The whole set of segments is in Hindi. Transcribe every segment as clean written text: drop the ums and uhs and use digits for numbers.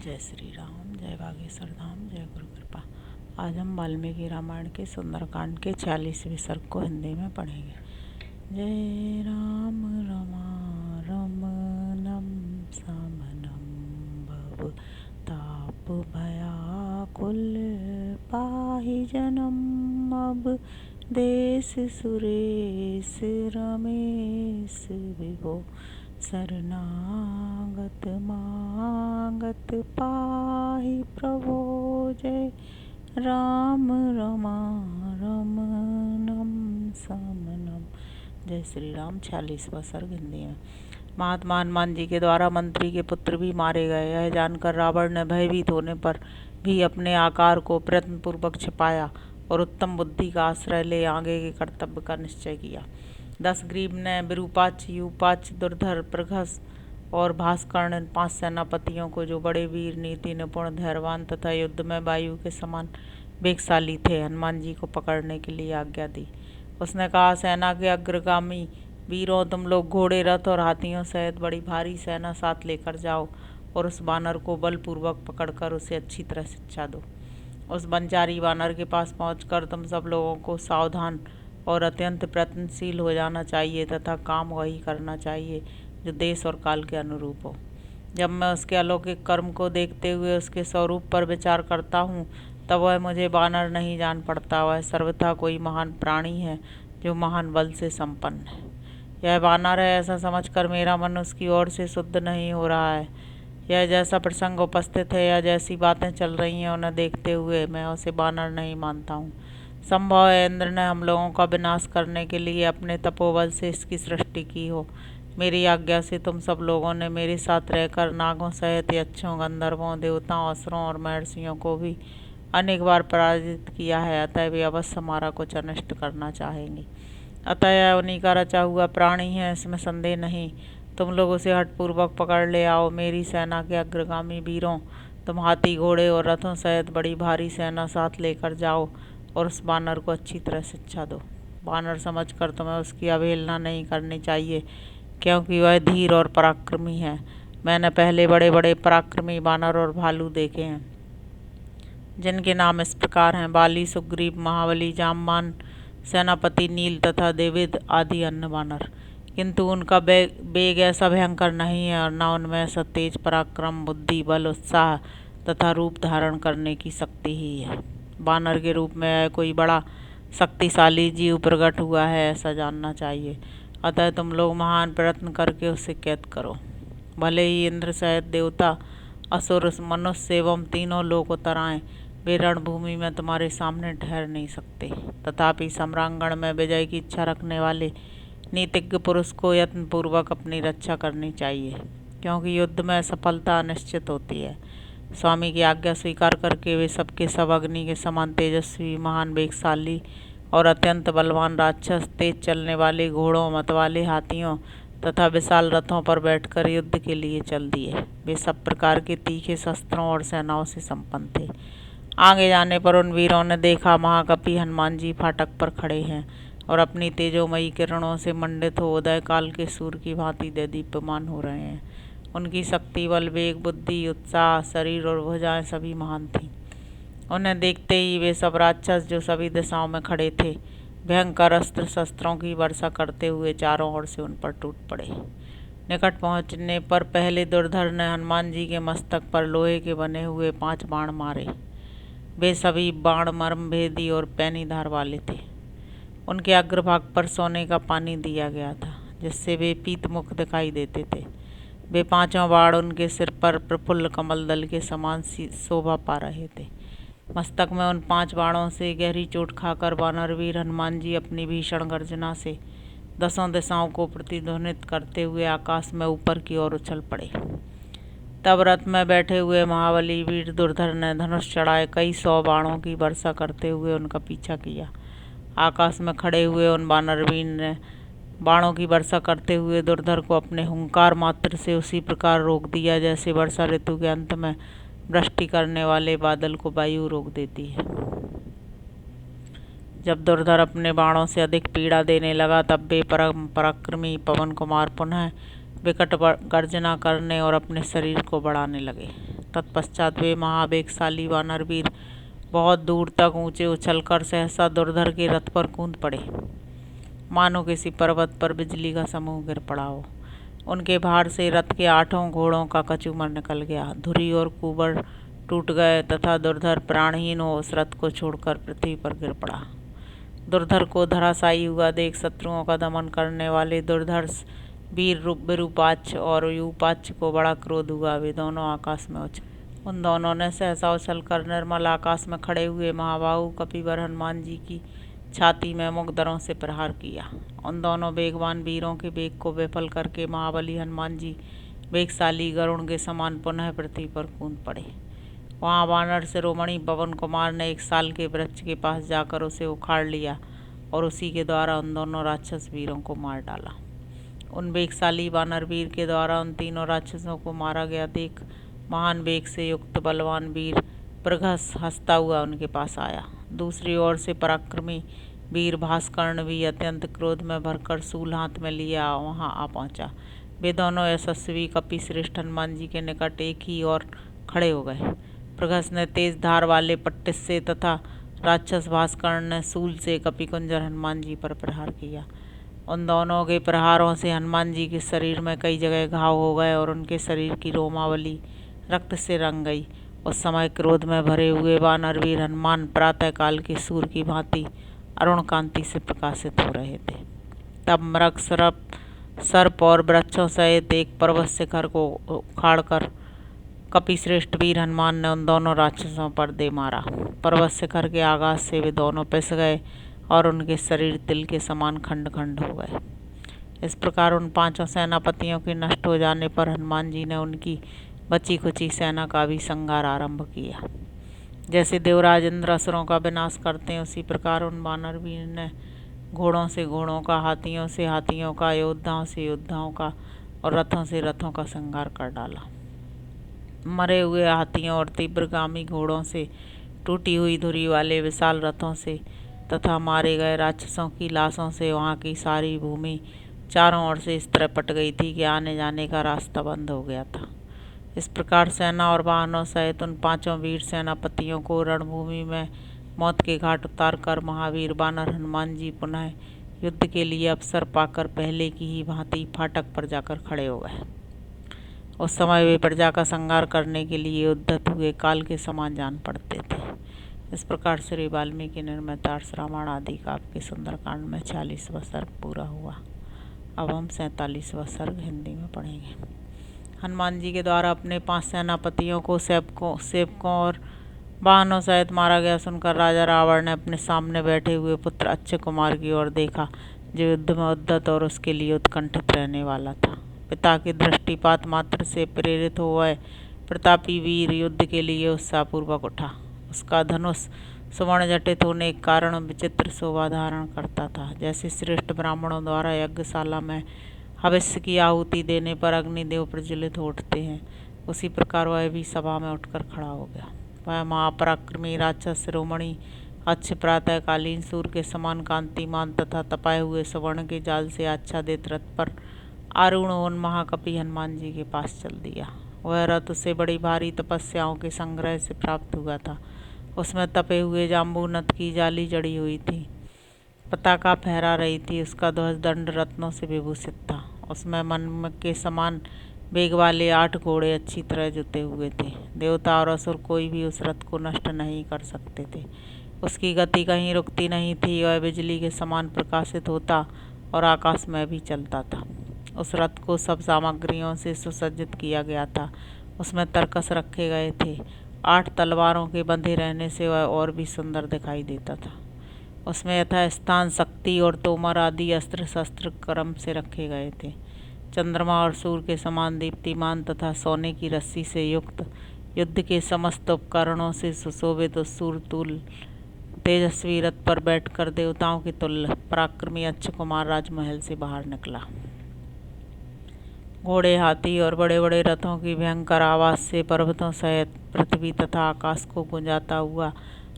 जय श्री राम, जय बागेश्वर धाम, जय गुरु कृपा। आज हम वाल्मीकि रामायण के सुंदरकांड के 46वें सर्ग को हिंदी में पढ़ेंगे। जय राम रमणम समनम भव ताप भयाकुल पाहि जनम अब देश सुरेश रमेश विभो शरणागत मागत पाहि प्रभो। जय राम रमणम समनम। जय श्री राम। 46वां सर्ग हिंदी में। महात्मा हनुमान जी के द्वारा मंत्री के पुत्र भी मारे गए। यह जानकर रावण ने भयभीत होने पर भी अपने आकार को प्रयत्नपूर्वक छिपाया और उत्तम बुद्धि का आश्रय ले आगे के कर्तव्य का निश्चय किया। दशग्रीव ने विरूपाक्ष, यूपाक्ष, दुर्धर, प्रघस और भास्कर्ण इन 5 सेनापतियों को, जो बड़े वीर, नीति निपुण, धैर्यवान तथा युद्ध में वायु के समान वेगशाली थे, हनुमान जी को पकड़ने के लिए आज्ञा दी। उसने कहा, सेना के अग्रगामी वीरों, तुम लोग घोड़े, रथ और हाथियों सहित बड़ी भारी सेना साथ लेकर जाओ और उस वानर को बलपूर्वक पकड़कर उसे अच्छी तरह शिक्षा दो। उस वनचारी वानर के पास पहुंचकर तुम सब लोगों को सावधान और अत्यंत प्रयत्नशील हो जाना चाहिए तथा काम वही करना चाहिए जो देश और काल के अनुरूप हो। जब मैं उसके अलौकिक कर्म को देखते हुए उसके स्वरूप पर विचार करता हूँ, तब वह मुझे वानर नहीं जान पड़ता। वह सर्वथा कोई महान प्राणी है जो महान बल से संपन्न है। यह वानर है ऐसा समझकर मेरा मन उसकी ओर से शुद्ध नहीं हो रहा है। यह जैसा प्रसंग उपस्थित है या जैसी बातें चल रही हैं, उन्हें देखते हुए मैं उसे वानर नहीं मानता हूँ। संभव है इंद्र ने हम लोगों का विनाश करने के लिए अपने तपोबल से इसकी सृष्टि की हो। मेरी आज्ञा से तुम सब लोगों ने मेरे साथ रहकर नागों सहित यक्षों, गंधर्वों, देवताओं, असुरों और महर्षियों को भी अनेक बार पराजित किया है। अतः वे अवश्य हमारा कुछ अनिष्ट करना चाहेंगे। अतः यह उन्हीं का रचा हुआ प्राणी है, इसमें संदेह नहीं। तुम लोग उसे हठपूर्वक पकड़ ले आओ। मेरी सेना के अग्रगामी वीरों, तुम हाथी, घोड़े और रथों सहित बड़ी भारी सेना साथ लेकर जाओ और उस वानर को अच्छी तरह शिक्षा दो। वानर समझकर तुम्हें उसकी अवहेलना नहीं करनी चाहिए, क्योंकि वह धीर और पराक्रमी है। मैंने पहले बड़े बड़े पराक्रमी वानर और भालू देखे हैं, जिनके नाम इस प्रकार हैं: बाली, सुग्रीव, महाबली, जामवान, सेनापति नील तथा देविद आदि अन्य वानर। किंतु उनका वेग ऐसा भयंकर नहीं है और न उनमें ऐसा तेज पराक्रम, बुद्धि, बल, उत्साह तथा रूप धारण करने की शक्ति ही है। वानर के रूप में कोई बड़ा शक्तिशाली जीव प्रकट हुआ है, ऐसा जानना चाहिए। अतः तुम लोग महान प्रयत्न करके उसे कैद करो। भले ही इंद्र सहित देवता, असुर, मनुष्य एवं तीनों लोग उतर आएं, वे रणभूमि में तुम्हारे सामने ठहर नहीं सकते। तथापि सम्रांगण में विजय की इच्छा रखने वाले नीतिज्ञ पुरुष को यत्नपूर्वक अपनी रक्षा करनी चाहिए, क्योंकि युद्ध में सफलता निश्चित होती है। स्वामी की आज्ञा स्वीकार करके वे सबके सब अग्नि के समान तेजस्वी, महान वेगशाली और अत्यंत बलवान राक्षस, तेज चलने वाले घोड़ों, मतवाले हाथियों तथा विशाल रथों पर बैठकर युद्ध के लिए चल दिए। वे सब प्रकार के तीखे शस्त्रों और सेनाओं से संपन्न थे। आगे जाने पर उन वीरों ने देखा, महाकपि हनुमान जी फाटक पर खड़े हैं और अपनी तेजोमयी किरणों से मंडित हो उदय काल के सूर्य की भांति दीप्यमान हो रहे हैं। उनकी शक्ति, बल, वेग, बुद्धि, उत्साह, शरीर और भुजाएं सभी महान थीं। उन्हें देखते ही वे सब राक्षस, जो सभी दिशाओं में खड़े थे, भयंकर अस्त्र शस्त्रों की वर्षा करते हुए चारों ओर से उन पर टूट पड़े। निकट पहुंचने पर पहले दुर्धर ने हनुमान जी के मस्तक पर लोहे के बने हुए 5 बाण मारे। वे सभी बाण मर्मभेदी और पैनी धार वाले थे। उनके अग्रभाग पर सोने का पानी दिया गया था, जिससे वे पीतमुख दिखाई देते थे। वे 5 बाण उनके सिर पर प्रफुल्ल कमल दल के समान शोभा पा रहे थे। मस्तक में उन 5 बाणों से गहरी चोट खाकर वानरवीर हनुमान जी अपनी भीषण गर्जना से 10 दिशाओं को प्रतिध्वनित करते हुए आकाश में ऊपर की ओर उछल पड़े। तब रथ में बैठे हुए महाबली वीर दुर्धर ने धनुष चढ़ाए कई 100 बाणों की वर्षा करते हुए उनका पीछा किया। आकाश में खड़े हुए उन वानरवीर ने बाणों की वर्षा करते हुए दुर्धर को अपने हुंकार मात्र से उसी प्रकार रोक दिया, जैसे वर्षा ऋतु के अंत में वृष्टि करने वाले बादल को वायु रोक देती है। जब दुर्धर अपने बाणों से अधिक पीड़ा देने लगा, तब वे परम पराक्रमी पवन कुमार पुनः विकट गर्जना करने और अपने शरीर को बढ़ाने लगे। तत्पश्चात वे महावेगशाली वानरवीर बहुत दूर तक ऊंचे उछलकर सहसा दुर्धर के रथ पर कूद पड़े, मानो किसी पर्वत पर बिजली का समूह गिर पड़ा हो। उनके भार से रथ के 8 घोड़ों का कचूमर निकल गया, धुरी और कुबर टूट गए तथा दुर्धर प्राणहीन हो उस रथ को छोड़कर पृथ्वी पर गिर पड़ा। दुर्धर को धराशायी हुआ देख शत्रुओं का दमन करने वाले दुर्धर्ष वीर विरूपाक्ष और यूपाक्ष को बड़ा क्रोध हुआ। वे दोनों आकाश में उन दोनों ने सहसा उछलकर निर्मल आकाश में खड़े हुए महाबाहु कपिवर हनुमान जी की छाती में मुगदरों से प्रहार किया। उन दोनों वेगवान वीरों के वेग को विफल करके महाबली हनुमान जी वेगशाली गरुण के समान पुनः पृथ्वी पर कूद पड़े। वहाँ वानर शिरोमणि पवन कुमार ने एक साल के वृक्ष के पास जाकर उसे उखाड़ लिया और उसी के द्वारा उन दोनों राक्षस वीरों को मार डाला। उन वेगशाली वानर वीर के द्वारा उन तीनों राक्षसों को मारा गया देख महान वेग से युक्त बलवान वीर प्रघस हंसता हुआ उनके पास आया। दूसरी ओर से पराक्रमी वीर भास्कर्ण भी अत्यंत क्रोध में भरकर सूल हाथ में लिया वहां आ पहुंचा। वे दोनों यशस्वी कपि श्रेष्ठ हनुमान जी के निकट एक ही और खड़े हो गए। प्रघस ने तेज धार वाले पट्टिस से तथा राक्षस भास्कर्ण ने सूल से कपिकुंजर हनुमान जी पर प्रहार किया। उन दोनों के प्रहारों से हनुमान जी के शरीर में कई जगह घाव हो गए और उनके शरीर की रोमावली रक्त से रंग गई। उस समय क्रोध में भरे हुए वानरवीर हनुमान प्रातःकाल के सूर्य की भांति अरुण कांति से प्रकाशित हो रहे थे। तब मृग सर्प और वृक्षों सहित एक पर्वत शिखर को उखाड़कर कपिश्रेष्ठ वीर हनुमान ने उन दोनों राक्षसों पर दे मारा। पर्वत शिखर के आघात से वे दोनों पिस गए और उनके शरीर तिल के समान खंड खंड हो गए। इस प्रकार उन 5 सेनापतियों के नष्ट हो जाने पर हनुमान जी ने उनकी बची खुची सेना का भी संहार आरंभ किया। जैसे देवराज इंद्र असुरों का विनाश करते हैं उसी प्रकार उन वानर वीर ने घोड़ों से घोड़ों का, हाथियों से हाथियों का, योद्धाओं से योद्धाओं का और रथों से रथों का संहार कर डाला। मरे हुए हाथियों और तीव्रगामी घोड़ों से, टूटी हुई धुरी वाले विशाल रथों से तथा मारे गए राक्षसों की लाशों से वहाँ की सारी भूमि चारों ओर से इस तरह पट गई थी कि आने जाने का रास्ता बंद हो गया था। इस प्रकार सेना और वाहनों सहित उन 5 वीर सेनापतियों को रणभूमि में मौत के घाट उतार कर महावीर वानर हनुमान जी पुनः युद्ध के लिए अवसर पाकर पहले की ही भांति फाटक पर जाकर खड़े हो गए। उस समय वे प्रजा का संहार करने के लिए उद्यत हुए काल के समान जान पड़ते थे। इस प्रकार श्री वाल्मीकि निर्मित रामायण आदि काव्य के सुंदरकांड में 46वां सर्ग पूरा हुआ। अब हम 47वां सर्ग हिंदी में पढ़ेंगे। हनुमान जी के द्वारा अपने 5 सेनापतियों को सेवकों और वाहनों सहित मारा गया सुनकर राजा रावण ने अपने सामने बैठे हुए पुत्र अक्षय कुमार की ओर देखा, जो युद्ध में उद्यत और उसके लिए उत्कंठित रहने वाला था। पिता के दृष्टिपात मात्र से प्रेरित हो वह प्रतापी वीर युद्ध के लिए उत्साहपूर्वक उठा। उसका धनुष सुवर्ण जटित होने के कारण विचित्र शोभा धारण करता था। जैसे श्रेष्ठ ब्राह्मणों द्वारा यज्ञशाला में हविष्य की आहुति देने पर अग्निदेव प्रज्वलित हो उठते हैं, उसी प्रकार वह भी सभा में उठकर खड़ा हो गया। वह महापराक्रमी राक्षस शिरोमणि अक्ष प्रातःकालीन सूर्य के समान कांतिमान तथा तपाए हुए स्वर्ण के जाल से आच्छादित रथ पर आरूढ़ उन महाकपि हनुमान जी के पास चल दिया। वह रथ उसे बड़ी भारी तपस्याओं के संग्रह से प्राप्त हुआ था। उसमें तपे हुए जाम्बूनद की जाली जड़ी हुई थी, पताका फहरा रही थी। उसका ध्वज दंड रत्नों से विभूषित था। उसमें मन के समान वेग वाले 8 घोड़े अच्छी तरह जुते हुए थे। देवता और असुर कोई भी उस रथ को नष्ट नहीं कर सकते थे। उसकी गति कहीं रुकती नहीं थी। वह बिजली के समान प्रकाशित होता और आकाश में भी चलता था। उस रथ को सब सामग्रियों से सुसज्जित किया गया था। उसमें तरकस रखे गए थे। 8 तलवारों के बंधे रहने से वह और भी सुंदर दिखाई देता था। उसमें यथास्थान शक्ति और तोमर आदि अस्त्र शस्त्र क्रम से रखे गए थे। चंद्रमा और सूर्य के समान दीप्तिमान तथा सोने की रस्सी से युक्त युद्ध के समस्त उपकरणों से सुशोभित उस सूर्यतुल्य तेजस्वी रथ पर बैठकर देवताओं के तुल्य पराक्रमी अक्षय कुमार राजमहल से बाहर निकला। घोड़े, हाथी और बड़े बड़े रथों की भयंकर आवाज से पर्वतों सहित पृथ्वी तथा आकाश को गुंजाता हुआ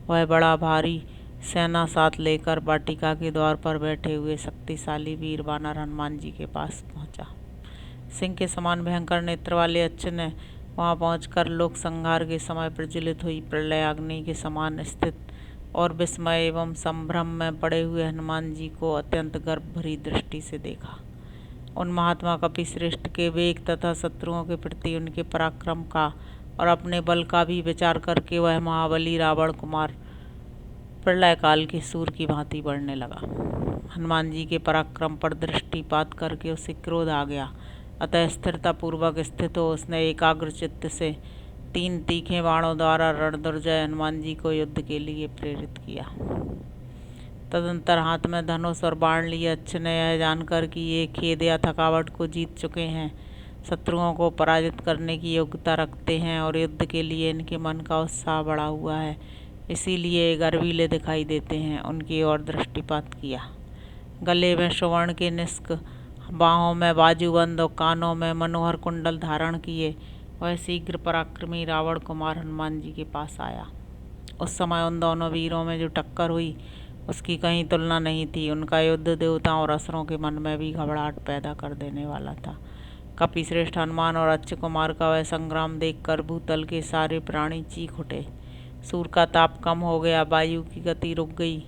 वह बड़ा भारी सेना साथ लेकर वाटिका के द्वार पर बैठे हुए शक्तिशाली वीर वानर हनुमान जी के पास पहुंचा। सिंह के समान भयंकर नेत्र वाले अक्षय ने वहां पहुंचकर लोक संहार के समय प्रज्वलित हुई प्रलय अग्नि के समान स्थित और विस्मय एवं संभ्रम में पड़े हुए हनुमान जी को अत्यंत गर्व भरी दृष्टि से देखा। उन महात्मा कपिश्रेष्ठ के वेग तथा शत्रुओं के प्रति उनके पराक्रम का और अपने बल का भी विचार करके वह महाबली रावण कुमार प्रलय काल के सूर की भांति बढ़ने लगा। हनुमान जी के पराक्रम पर दृष्टिपात करके उसे क्रोध आ गया, अतः स्थिरता पूर्वक स्थित हो उसने एकाग्र चित्त से 3 तीखे बाणों द्वारा रणदुर्जय हनुमान जी को युद्ध के लिए प्रेरित किया। तदंतर हाथ में धनुष और बाण लिए अच्छे ने यह जानकर कि ये खेद या थकावट को जीत चुके हैं, शत्रुओं को पराजित करने की योग्यता रखते हैं और युद्ध के लिए इनके मन का उत्साह बढ़ा हुआ है, इसीलिए गर्वीले दिखाई देते हैं, उनकी ओर दृष्टिपात किया। गले में सुवर्ण के निष्क, बाहों में बाजूबंद और कानों में मनोहर कुंडल धारण किए वह शीघ्र पराक्रमी रावण कुमार हनुमान जी के पास आया। उस समय उन दोनों वीरों में जो टक्कर हुई उसकी कहीं तुलना नहीं थी। उनका युद्ध देवताओं और असुरों के मन में भी घबराहट पैदा कर देने वाला था। कपिश्रेष्ठ हनुमान और अच्युत कुमार का वह संग्राम देखकर भूतल के सारे प्राणी चीख उठे। सूर का ताप कम हो गया, वायु की गति रुक गई,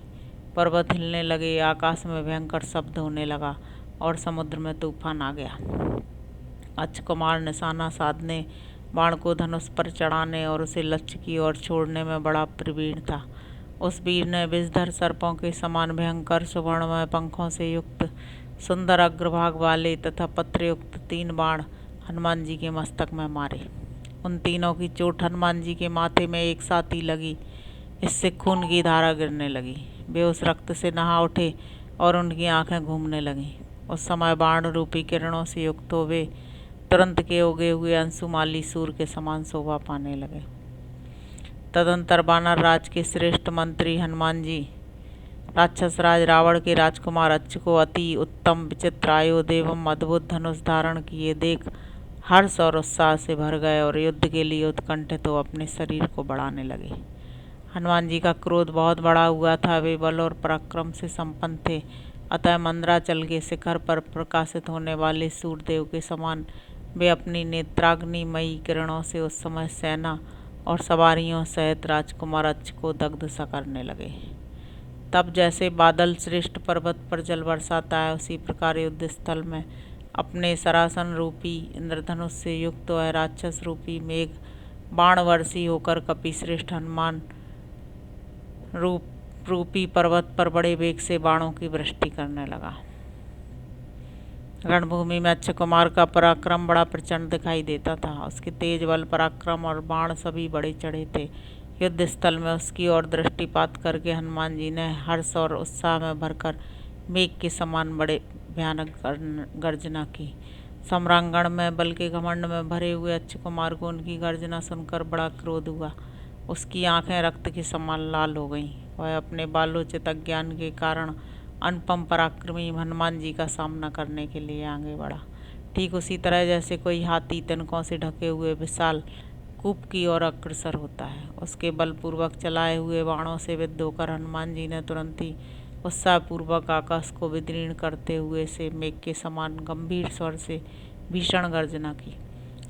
पर्वत हिलने लगे, आकाश में भयंकर शब्द होने लगा और समुद्र में तूफान आ गया। अच्युत कुमार निशाना साधने, बाण को धनुष पर चढ़ाने और उसे लक्ष्य की ओर छोड़ने में बड़ा प्रवीण था। उस वीर ने विषधर सर्पों के समान भयंकर सुवर्णमय पंखों से युक्त सुंदर अग्रभाग वाले तथा पत्रयुक्त 3 बाण हनुमान जी के मस्तक में मारे। उन तीनों की चोट हनुमान जी के माथे में एक साथ ही लगी, इससे खून की धारा गिरने लगी। वे उस रक्त से नहा उठे और उनकी आंखें घूमने लगीं। उस समय बाण रूपी किरणों से युक्त हो वे तुरंत के उगे हुए अंशुमाली सूर के समान शोभा पाने लगे। तदंतर वानर राज के श्रेष्ठ मंत्री हनुमान जी राक्षस राज रावण के राजकुमार अच्युत को अति उत्तम विचित्र आयुध एवं अद्भुत धनुष धारण किए देख हर्ष और उत्साह से भर गए और युद्ध के लिए उत्कंठित हो अपने शरीर को बढ़ाने लगे। हनुमान जी का क्रोध बहुत बढ़ा हुआ था। वे बल और पराक्रम से संपन्न थे, अतः मंदराचल के शिखर पर प्रकाशित होने वाले सूर्यदेव के समान वे अपनी नेत्राग्निमयी किरणों से उस समय सेना और सवारियों सहित राजकुमार अच्युत को दग्ध सा करने लगे। तब जैसे बादल श्रेष्ठ पर्वत पर जल बरसाता है, उसी प्रकार युद्ध स्थल में अपने सरासन रूपी इंद्रधनुष से युक्त वह राक्षस रूपी मेघ बाणवर्षी होकर कपिश्रेष्ठ हनुमान रूपी पर्वत पर बड़े वेग से बाणों की वृष्टि करने लगा। रणभूमि में अच्युत कुमार का पराक्रम बड़ा प्रचंड दिखाई देता था। उसके तेज बल, पराक्रम और बाण सभी बड़े चढ़े थे। युद्ध स्थल में उसकी ओर दृष्टिपात करके हनुमान जी ने हर्ष और उत्साह में भरकर मेघ के समान बड़े भयानक गर्जना की। सम्रांगण में बल के घमंड में भरे हुए अच्युत कुमार को उनकी गर्जना सुनकर बड़ा क्रोध हुआ। उसकी आंखें रक्त के समान लाल हो गईं। वह अपने बालोचित अज्ञान के कारण अनुपम पराक्रमी हनुमान जी का सामना करने के लिए आगे बढ़ा। ठीक उसी तरह जैसे कोई हाथी तिनकों से ढके हुए विशाल कूप की ओर अग्रसर होता है। उसके बलपूर्वक चलाए हुए बाणों से विद्ध होकर हनुमान जी ने तुरंत ही उत्साहपूर्वक आकाश को विदीर्ण करते हुए से मेघ के समान गंभीर स्वर से भीषण गर्जना की।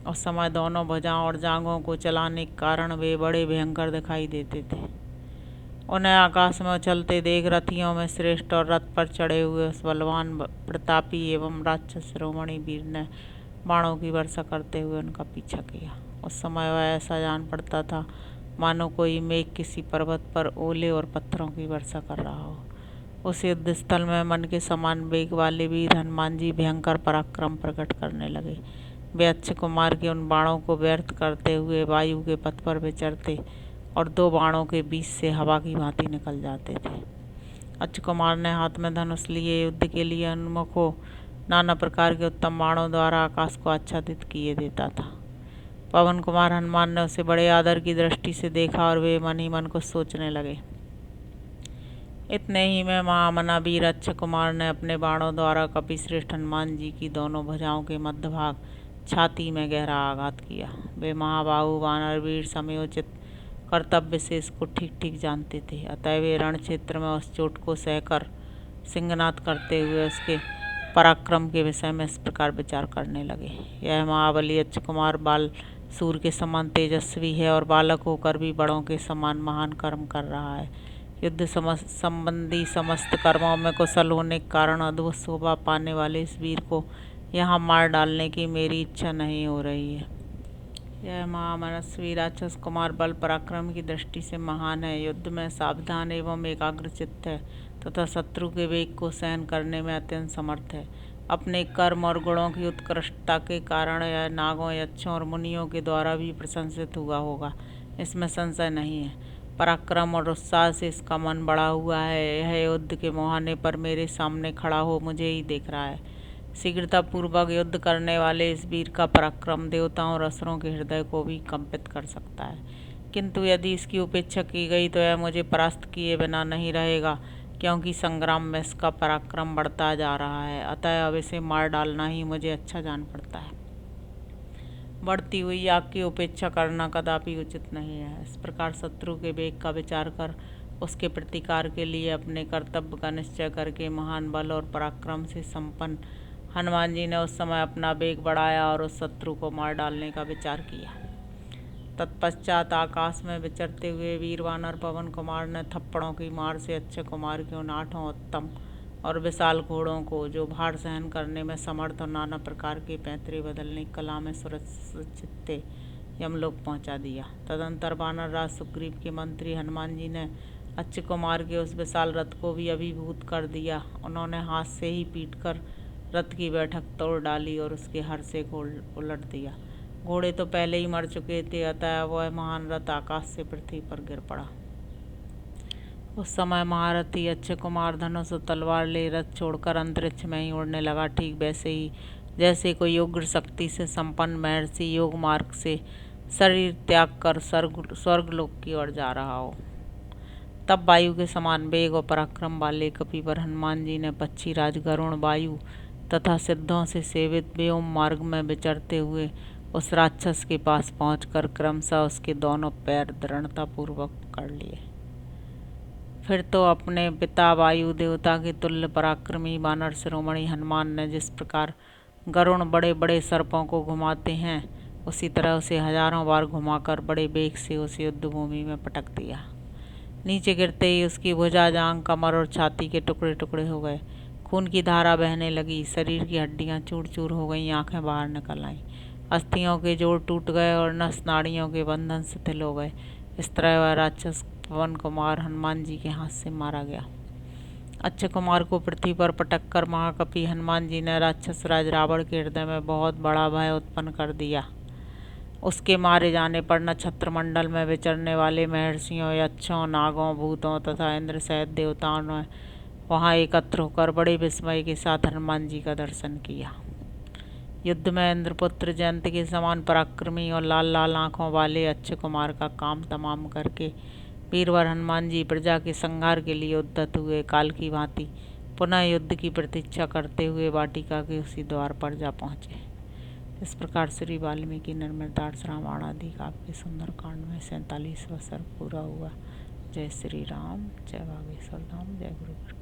उस समय दोनों भुजाओं और जांघों को चलाने के कारण वे बड़े भयंकर दिखाई देते थे। उन्हें आकाश में उछलते देख रथियों में श्रेष्ठ और रथ पर चढ़े हुए उस बलवान प्रतापी एवं राक्षस शिरोमणि वीर ने बाणों की वर्षा करते हुए उनका पीछा किया। उस समय वह ऐसा जान पड़ता था मानो कोई मेघ किसी पर्वत पर ओले और पत्थरों की वर्षा कर रहा हो। उस युद्ध स्थल में मन के समान वेग वाले वीर हनुमान जी भयंकर पराक्रम प्रकट करने लगे। वे अच्युत कुमार के उन बाणों को व्यर्थ करते हुए वायु के पथ पर विचरते और 2 बाणों के बीच से हवा की भांति निकल जाते थे। अच्युत कुमार ने हाथ में धनुष लिए युद्ध के लिए उन्मुख हो नाना प्रकार के उत्तम बाणों द्वारा आकाश को आच्छादित किए देता था। पवन कुमार हनुमान ने उसे बड़े आदर की दृष्टि से देखा और वे मन ही मन कुछ सोचने लगे। इतने ही में महामना वीर अच्युत कुमार ने अपने बाणों द्वारा कपिश्रेष्ठ हनुमान जी की दोनों भुजाओं के मध्य भाग छाती में गहरा आघात किया। वे महाबाहु वानर वीर समयोचित कर्तव्य से इसको ठीक ठीक जानते थे, अतः वे रण क्षेत्र में उस चोट को सहकर सिंहनाद करते हुए उसके पराक्रम के विषय में इस प्रकार विचार करने लगे। यह महाबली अच्युत कुमार बाल सूर्य के समान तेजस्वी है और बालक होकर भी बड़ों के समान महान कर्म कर रहा है। युद्ध संबंधी समस्त कर्मों में कुशल होने के कारण अद्भुत शोभा पाने वाले इस वीर को यहाँ मार डालने की मेरी इच्छा नहीं हो रही है। यह महामनस्वी राक्षस कुमार बल पराक्रम की दृष्टि से महान है, युद्ध में सावधान एवं एकाग्रचित्त है तथा शत्रु के वेग को सहन करने में अत्यंत समर्थ है। अपने कर्म और गुणों की उत्कृष्टता के कारण यह नागों, यक्षों और मुनियों के द्वारा भी प्रशंसित हुआ होगा, इसमें संशय नहीं है। पराक्रम और उत्साह से इसका मन बढ़ा हुआ है। यह युद्ध के मुहाने पर मेरे सामने खड़ा हो मुझे ही देख रहा है। शीघ्रतापूर्वक युद्ध करने वाले इस वीर का पराक्रम देवताओं और असुरों के हृदय को भी कंपित कर सकता है, किंतु यदि इसकी उपेक्षा की गई तो यह मुझे परास्त किए बिना नहीं रहेगा, क्योंकि संग्राम में इसका पराक्रम बढ़ता जा रहा है। अतः अब इसे मार डालना ही मुझे अच्छा जान पड़ता है। बढ़ती हुई आग की उपेक्षा करना कदापि उचित नहीं है। इस प्रकार शत्रु के वेग का विचार कर उसके प्रतिकार के लिए अपने कर्तव्य का निश्चय करके महान बल और पराक्रम से संपन्न हनुमान जी ने उस समय अपना वेग बढ़ाया और उस शत्रु को मार डालने का विचार किया। तत्पश्चात आकाश में विचरते हुए वीर वानर पवन कुमार ने थप्पड़ों की मार से अक्षय कुमार के उन 8 उत्तम और विशाल घोड़ों को, जो भार सहन करने में समर्थ और नाना प्रकार के पैतरे बदलने की कला में सुरक्षित यमलोक पहुंचा दिया। तदंतर वानर राज सुग्रीव के मंत्री हनुमान जी ने अक्षय कुमार के उस विशाल रथ को भी अभिभूत कर दिया। उन्होंने हाथ से ही पीटकर रथ की बैठक तोड़ डाली और उसके हर से उलट दिया। घोड़े तो पहले ही मर चुके थे, अतः वह महान रथ आकाश से पृथ्वी पर गिर पड़ा। उस समय महारथी अक्षय कुमार धनुष और तलवार ले रथ छोड़कर अंतरिक्ष में ही उड़ने लगा, ठीक वैसे ही जैसे कोई उग्र शक्ति से संपन्न महर्षि योग मार्ग से शरीर त्याग कर स्वर्गलोक की ओर जा रहा हो। तब वायु के समान वेग और पराक्रम वाले कपिवर हनुमान जी ने पक्षीराज गरुण, वायु तथा सिद्धों से सेवित व्योम मार्ग में विचरते हुए उस राक्षस के पास पहुंचकर क्रमशः उसके दोनों पैर दृढ़तापूर्वक पकड़ लिए। फिर तो अपने पिता वायु देवता के तुल्य पराक्रमी वानर शिरोमणि हनुमान ने जिस प्रकार गरुण बड़े बड़े सर्पों को घुमाते हैं, उसी तरह उसे हजारों बार घुमाकर बड़े वेग से उस युद्ध भूमि में पटक दिया। नीचे गिरते ही उसकी भुजा, जांघ, कमर और छाती के टुकड़े टुकड़े हो गए। खून की धारा बहने लगी, शरीर की हड्डियां चूर चूर हो गईं, आंखें बाहर निकल आईं, अस्थियों के जोड़ टूट गए और नस नाड़ियों के बंधन शिथिल हो गए। इस तरह वह राक्षस पवन कुमार हनुमान जी के हाथ से मारा गया। अक्षय कुमार को पृथ्वी पर पटक कर महाकपि हनुमान जी ने राक्षस राज रावण के हृदय में बहुत बड़ा भय उत्पन्न कर दिया। उसके मारे जाने पर नक्षत्र मंडल में विचरने वाले महर्षियों, यक्षों, नागों, भूतों तथा इंद्र सहित देवताओं ने वहां एकत्र होकर बड़े विस्मय के साथ हनुमान जी का दर्शन किया। युद्ध में इंद्रपुत्र जयंत के समान पराक्रमी और लाल लाल आंखों वाले अक्षय कुमार का काम तमाम करके वीरवर हनुमान जी प्रजा के संहार के लिए उद्यत हुए। काल की भांति पुनः युद्ध की प्रतीक्षा करते हुए वाटिका के उसी द्वार पर जा पहुँचे। इस प्रकार श्री वाल्मीकि निर्मितार्थ रामायण आदि काव्य के सुंदर कांड में 47वां सर्ग पूरा हुआ। जय श्री राम, जय बागेश्वर धाम, जय गुरु।